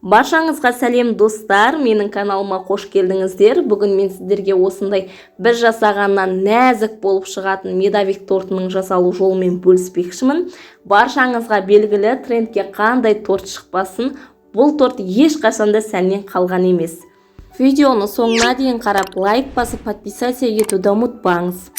Баршаңызға сәлем достар, менің каналыма қош келдіңіздер. Бүгін мен сіздерге осындай бір жасағаннан нәзік болып шығатын медовик тортының жасалу жолымен бөліспекшімін. Баршаңызға белгілі, трендке қандай торт шықпасын, бұл торт ешқашанда сәннен қалған емес. Видеоны соңына дейін қарап, лайк басып, подписаться етуді ұмытпаңыз.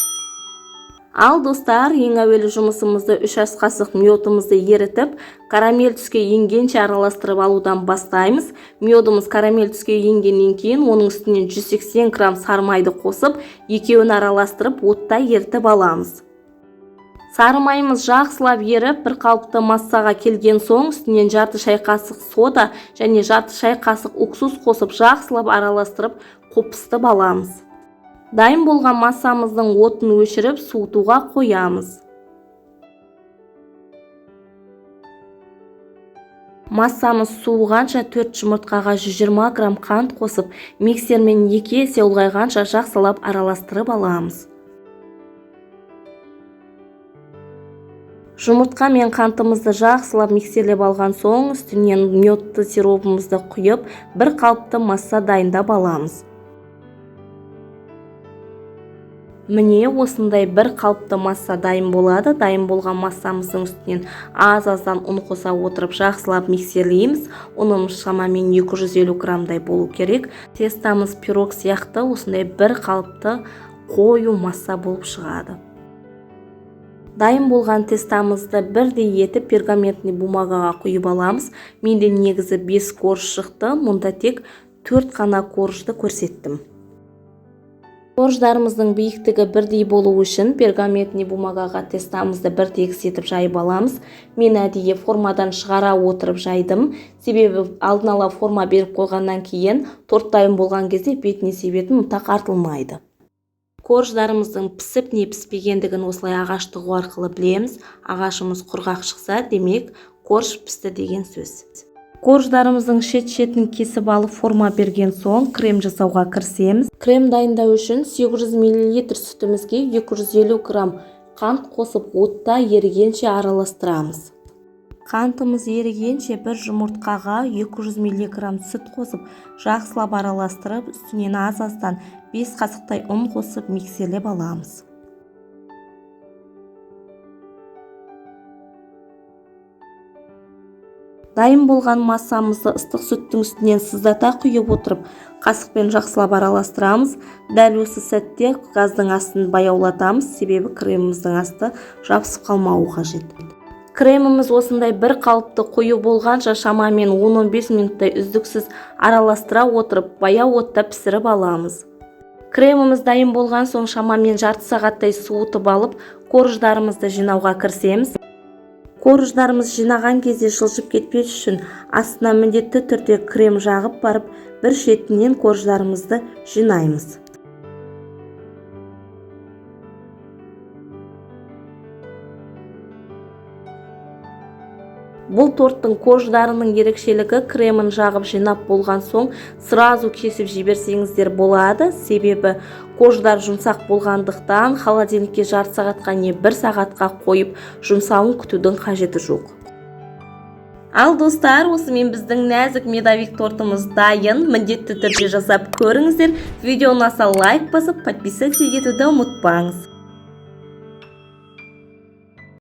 Ал достар, ең әуелі жұмысымызды 3 ас қасық миотымызды ерітіп, карамель түске енгенше араластырып алудан бастаймыз. Миотымыз карамель түске енгеннен кейін оның үстіне 180 грамм сары майды қосып, екеуін араластырып, отта ерітіп аламыз. Сары майымыз жақсылап еріп, бір қалыпты массаға келген соң, үстінен жарты шай қасық сода және жарты шай қасық уксус қосып, жақсылап араластырып, қопыстып аламыз. Дайын болған массамыздың отын өшіріп, суытуға қоямыз. Массамыз суығанша 4 жұмыртқаға 120 грамм қант қосып, миксермен 2 есе ұлғайғанша жақсылап араластырып аламыз. Жұмыртқа мен қантымызды жақсылап миксерлеп алған соң, үстінен миотты сиропымызды құйып, бір қалыпты масса дайындап аламыз. Міне осындай бір қалыпты масса дайын болады. Дайын болған массамыздың үстінен аз-аздан ұн қоса отырып жақсылап миксерлейміз. Ұнымыз шамамен 250 граммдай болу керек. Тестамыз пирог сияқты осындай бір қалыпты қою масса болып шығады. Дайын болған тестамызды бірдей етіп пергаментный бумагаға құйып аламыз. Менде негізі 5 корж шықты, мұнда тек 4 қана коржды көрсеттім. Корждарымыздың биіктігі бірдей болу үшін пергаментный бумагаға тестамызды бір тегіс етіп жайып аламыз. Мен әдейі формадан шығара отырып жайдым. Себебі алдын ала форма беріп қойғаннан кейін торт дайын болған кезде бетіне себетін ұнтақ артылмайды. Корждарымыздың пісіп не піспегендігін осылай ағаш тығу арқылы білеміз. Ағашымыз құрғақ шықса, демек корж пісті деген сөз. Корждарымыздың шет-шетін кесіп алып форма берген соң крем жасауға кірісеміз. Крем дайындау үшін 800 мл сүтімізге 250 грамм қант қосып отта ерігенше араластырамыз. Қантымыз ерігенше бір жұмыртқаға 200 мг сүт қосып, жақсылап араластырып, үстінен аз-аздан 5 қасықтай ұн қосып миксерлеп аламыз. Дайын болған массамызды ыстық сүттің үстінен сыздата құйып отырып, қасықпен жақсылап араластырамыз. Дәл осы сәтте газдың астын баяулатамыз, себебі креміміздің асты жабысып қалмауы қажет. Креміміз осындай бір қалыпты қою болғанша шамамен 10-15 минуттай үздіксіз араластыра отырып, баяу отта пісіріп аламыз. Креміміз дайын болған соң шамамен жарты сағаттай суытып алып, корждарымызды жинауға кірісеміз. Корждарымыз жинаған кезде жылжып кетпес үшін астына міндетті түрде крем жағып барып, бір шетінен корждарымызды жинаймыз. Бұл торттың корждарының ерекшелігі кремін жағып жинап болған соң сразу кесіп жіберсеңіздер болады. Себебі корждар жұмсақ болғандықтан холодильникке жарты сағатқа не 1 сағатқа қойып жұмсауын күтудің қажеті жоқ. Ал достар, осымен біздің нәзік медовик тортымыз дайын. Міндетті түрде жасап көріңіздер. Видеоны аса лайк басып, подписаться етуді ұмытпаңыз.